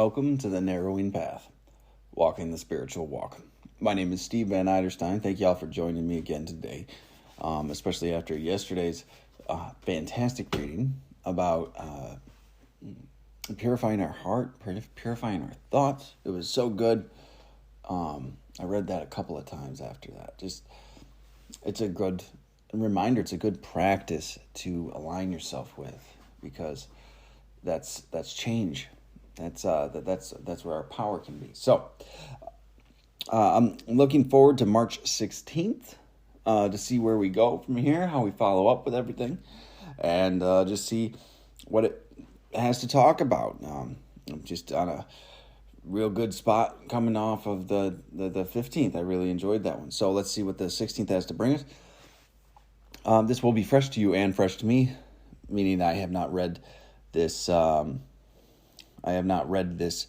welcome to the Narrowing Path, Walking the Spiritual Walk. My name is Steve Van Eiderstein. Thank you all for joining me again today, especially after yesterday's fantastic reading about purifying our heart, purifying our thoughts. It was so good. I read that a couple of times after that. It's a good reminder. It's a good practice to align yourself with, because that's change. That's where our power can be. So I'm looking forward to March 16th to see where we go from here, how we follow up with everything, and just see what it has to talk about. I'm just on a real good spot coming off of the 15th. I really enjoyed that one. So let's see what the 16th has to bring us. This will be fresh to you and fresh to me, meaning I have not read this. I have not read this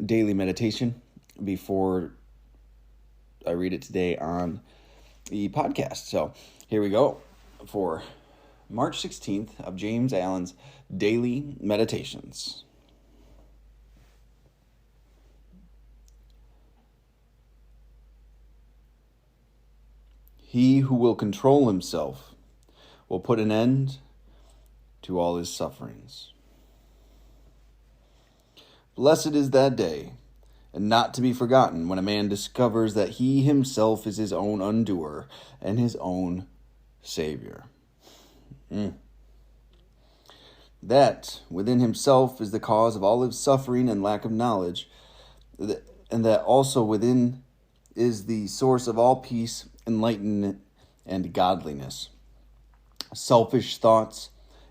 daily meditation before I read it today on the podcast. So here we go for March 16th of James Allen's Daily Meditations. He who will control himself will put an end to all his sufferings. Blessed is that day, and not to be forgotten, when a man discovers that he himself is his own undoer and his own savior. That within himself is the cause of all his suffering and lack of knowledge, and that also within is the source of all peace, enlightenment, and godliness. Selfish thoughts,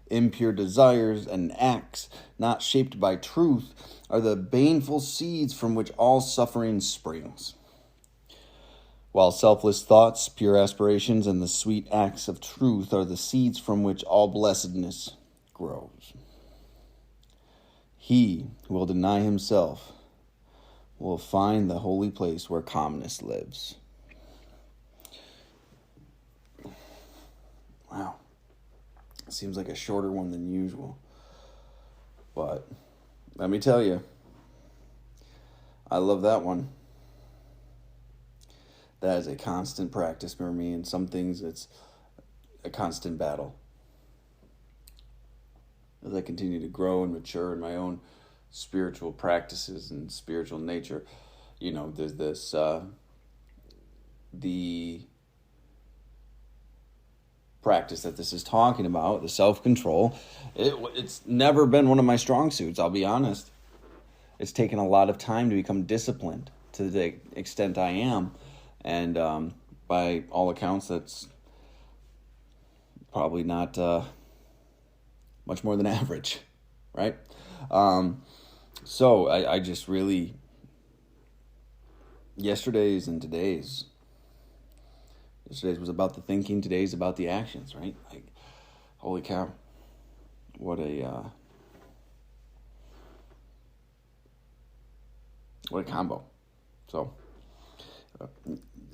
impure desires, and acts not shaped by truth are the baneful seeds from which all suffering springs, while selfless thoughts, pure aspirations, and the sweet acts of truth are the seeds from which all blessedness grows. He who will deny himself will find the holy place where calmness lives. Wow. Seems like a shorter one than usual. But let me tell you, I love that one. That is a constant practice for me. And some things it's a constant battle. As I continue to grow and mature in my own spiritual practices and spiritual nature, there's this, the practice that this is talking about, the self-control, it's never been one of my strong suits, I'll be honest. It's taken a lot of time to become disciplined to the extent I am, and by all accounts that's probably not much more than average, right? So I just really, yesterday's was about the thinking, today's about the actions, right? Like, holy cow, what a combo. So,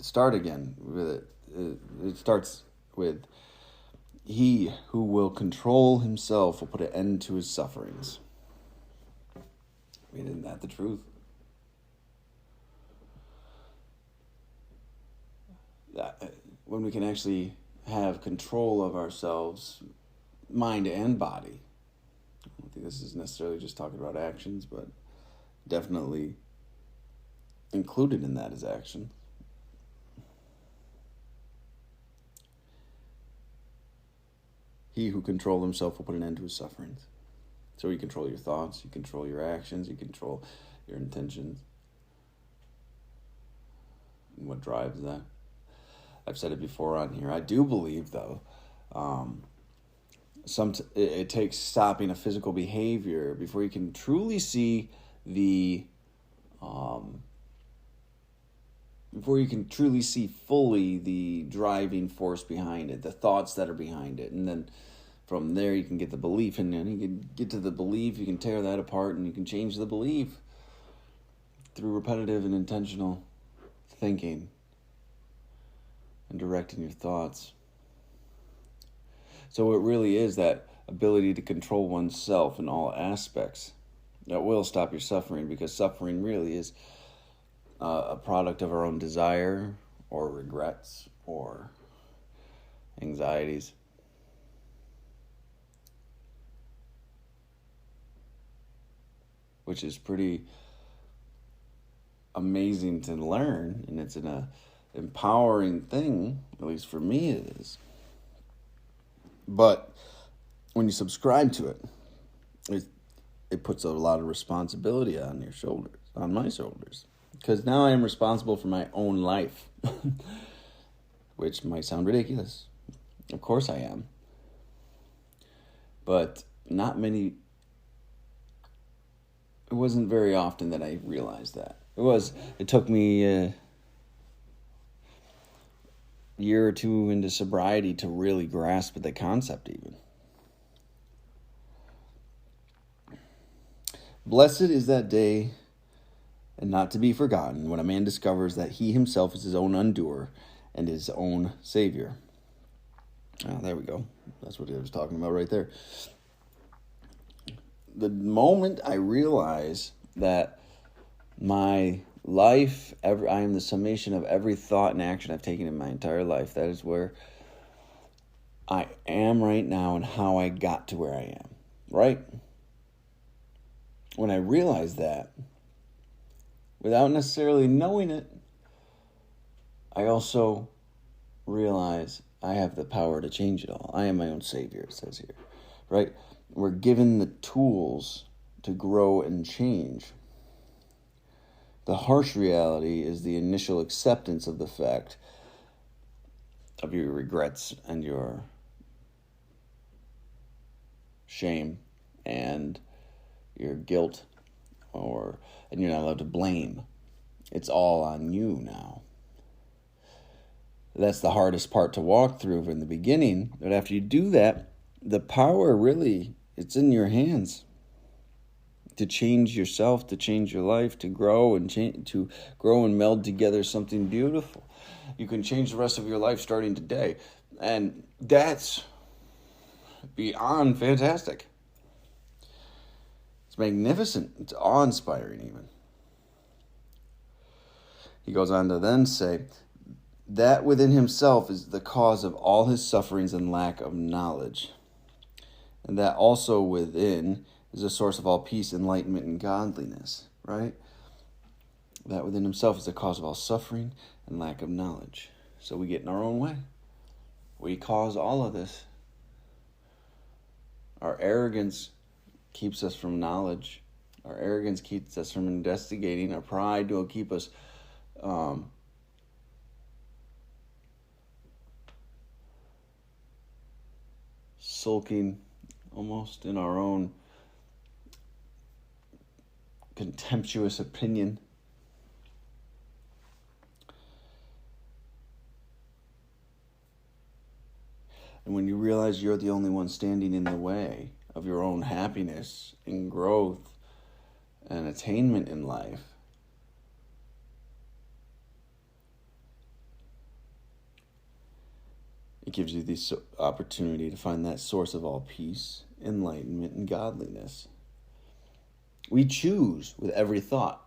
start again with it. It starts with, he who will control himself will put an end to his sufferings. I mean, isn't that the truth? When we can actually have control of ourselves, mind and body. I don't think this is necessarily just talking about actions, but definitely included in that is action. He who controls himself will put an end to his sufferings. So you control your thoughts, you control your actions, you control your intentions. And what drives that? I've said it before on here. I do believe, though, it takes stopping a physical behavior before you can truly see fully the driving force behind it, the thoughts that are behind it, and then from there you can get the belief, and then you can get to the belief, you can tear that apart, and you can change the belief through repetitive and intentional thinking and directing your thoughts. So it really is that ability to control oneself in all aspects that will stop your suffering, because suffering really is a product of our own desire or regrets or anxieties. Which is pretty amazing to learn, and it's an empowering thing, at least for me it is. But when you subscribe to it puts a lot of responsibility on your shoulders, on my shoulders, because now I am responsible for my own life, which might sound ridiculous. Of course I am. But not many, it wasn't very often that I realized that. It took me a year or two into sobriety to really grasp the concept even. Blessed is that day, and not to be forgotten, when a man discovers that he himself is his own undoer and his own savior. Oh, there we go. That's what I was talking about right there. The moment I realize that my life, I am the summation of every thought and action I've taken in my entire life, that is where I am right now and how I got to where I am, right? When I realize that, without necessarily knowing it, I also realize I have the power to change it all. I am my own savior, it says here, right? We're given the tools to grow and change. The harsh reality is the initial acceptance of the fact of your regrets and your shame and your guilt, and you're not allowed to blame. It's all on you now. That's the hardest part to walk through in the beginning, but after you do that, the power really, it's in your hands to change yourself, to change your life, to grow and meld together something beautiful. You can change the rest of your life starting today, and that's beyond fantastic. It's magnificent. It's awe-inspiring even. He goes on to then say, that within himself is the cause of all his sufferings and lack of knowledge. And that also within is a source of all peace, enlightenment, and godliness, right? That within himself is the cause of all suffering and lack of knowledge. So we get in our own way. We cause all of this. Our arrogance keeps us from knowledge. Our arrogance keeps us from investigating. Our pride will keep us sulking almost in our own contemptuous opinion. And when you realize you're the only one standing in the way of your own happiness and growth and attainment in life, it gives you this opportunity to find that source of all peace, enlightenment, and godliness. We choose with every thought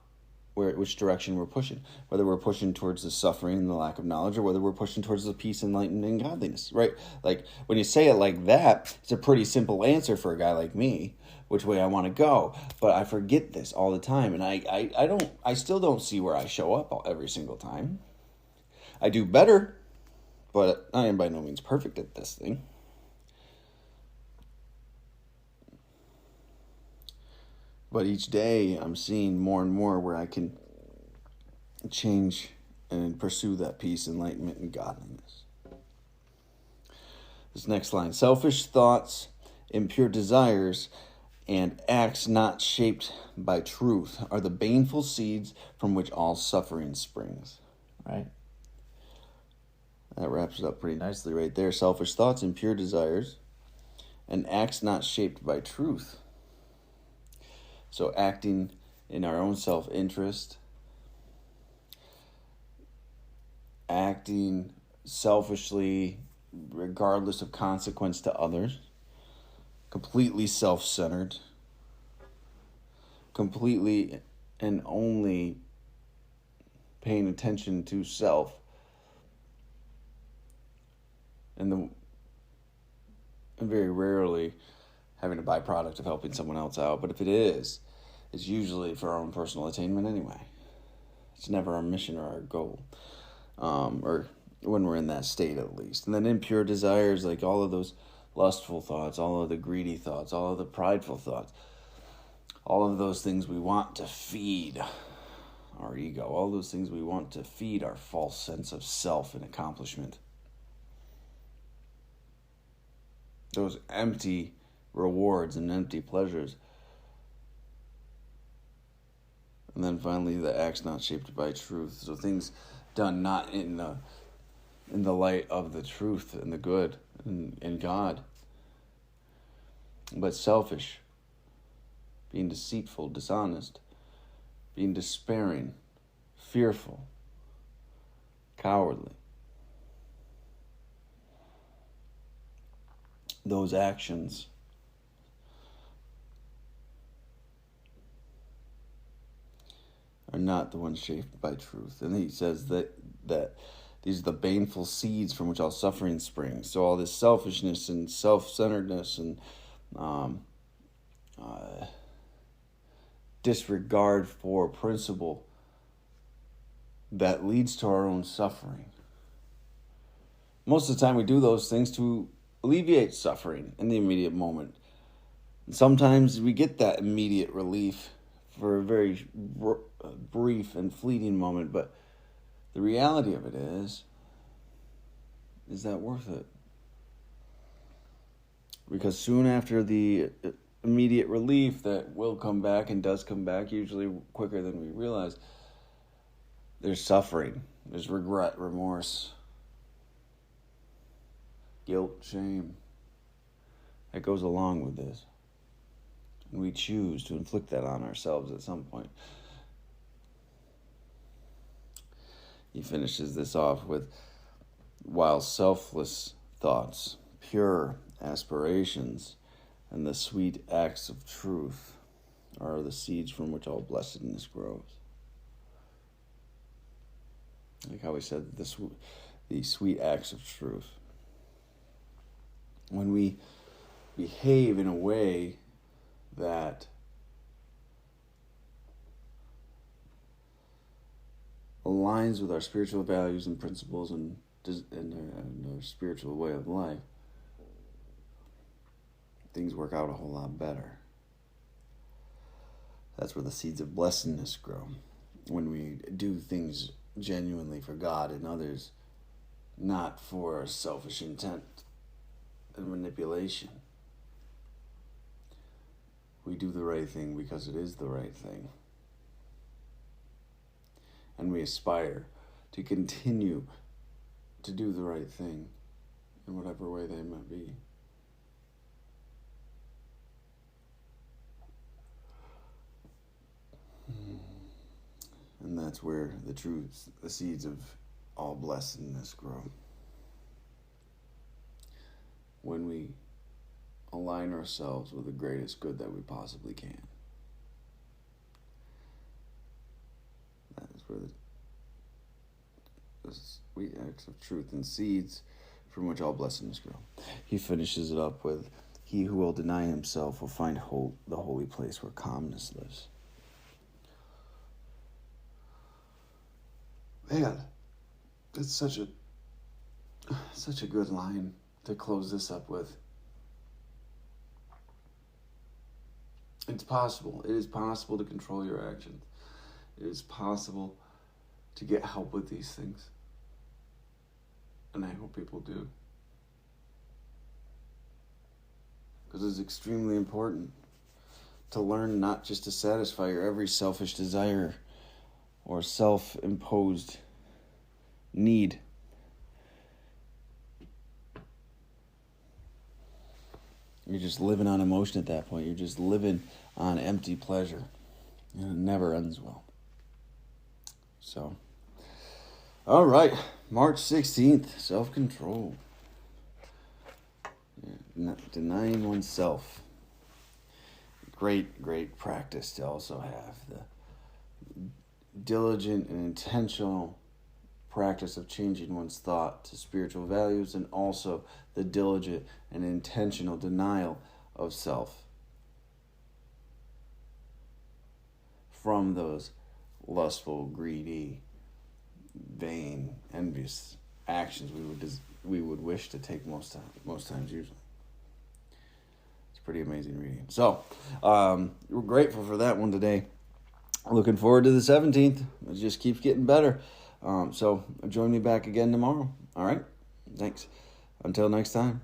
which direction we're pushing, whether we're pushing towards the suffering and the lack of knowledge, or whether we're pushing towards the peace, enlightenment, and godliness, right? Like, when you say it like that, it's a pretty simple answer for a guy like me, which way I want to go. But I forget this all the time, and I still don't see where I show up every single time. I do better, but I am by no means perfect at this thing. But each day I'm seeing more and more where I can change and pursue that peace, enlightenment, and godliness. This next line, selfish thoughts, impure desires, and acts not shaped by truth are the baneful seeds from which all suffering springs. Right? That wraps it up pretty nicely right there. Selfish thoughts, impure desires, and acts not shaped by truth. So acting in our own self-interest, acting selfishly regardless of consequence to others, completely self-centered, completely and only paying attention to self and very rarely having a byproduct of helping someone else out. But if it is, it's usually for our own personal attainment anyway. It's never our mission or our goal, or when we're in that state at least. And then impure desires, like all of those lustful thoughts, all of the greedy thoughts, all of the prideful thoughts, all of those things we want to feed our ego, all those things we want to feed our false sense of self and accomplishment. Those empty rewards and empty pleasures. And then finally, the acts not shaped by truth. So things done not in the light of the truth and the good and God, but selfish, being deceitful, dishonest, being despairing, fearful, cowardly. Those actions are not the ones shaped by truth. And he says that these are the baneful seeds from which all suffering springs. So all this selfishness and self-centeredness and disregard for principle that leads to our own suffering. Most of the time we do those things to alleviate suffering in the immediate moment. And sometimes we get that immediate relief for a very brief and fleeting moment, but the reality of it is that worth it? Because soon after the immediate relief that will come back and does come back, usually quicker than we realize, there's suffering, there's regret, remorse, guilt, shame that goes along with this. And we choose to inflict that on ourselves at some point. He finishes this off with, while selfless thoughts, pure aspirations, and the sweet acts of truth are the seeds from which all blessedness grows. Like how he said, the sweet acts of truth. When we behave in a way that aligns with our spiritual values and principles and our spiritual way of life, things work out a whole lot better. That's where the seeds of blessedness grow. When we do things genuinely for God and others, not for selfish intent and manipulation. We do the right thing because it is the right thing. And we aspire to continue to do the right thing in whatever way they might be. And that's where the seeds of all blessedness grow. When we align ourselves with the greatest good that we possibly can. That is where the sweet acts of truth and seeds from which all blessedness grow. He finishes it up with, he who will deny himself will find the holy place where calmness lives. Man, it's such a good line to close this up with. It's possible. It is possible to control your actions. It is possible to get help with these things. And I hope people do. Because it's extremely important to learn not just to satisfy your every selfish desire or self-imposed need. You're just living on emotion at that point. You're just living on empty pleasure. And it never ends well. So, all right, March 16th, self-control. Denying oneself. great practice to also have. The diligent and intentional practice of changing one's thought to spiritual values, and also the diligent and intentional denial of self from those lustful, greedy, vain, envious actions we would wish to take most times usually. It's pretty amazing reading. So we're grateful for that one today. Looking forward to the 17th. It just keeps getting better. So join me back again tomorrow. All right? Thanks. Until next time.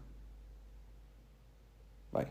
Bye.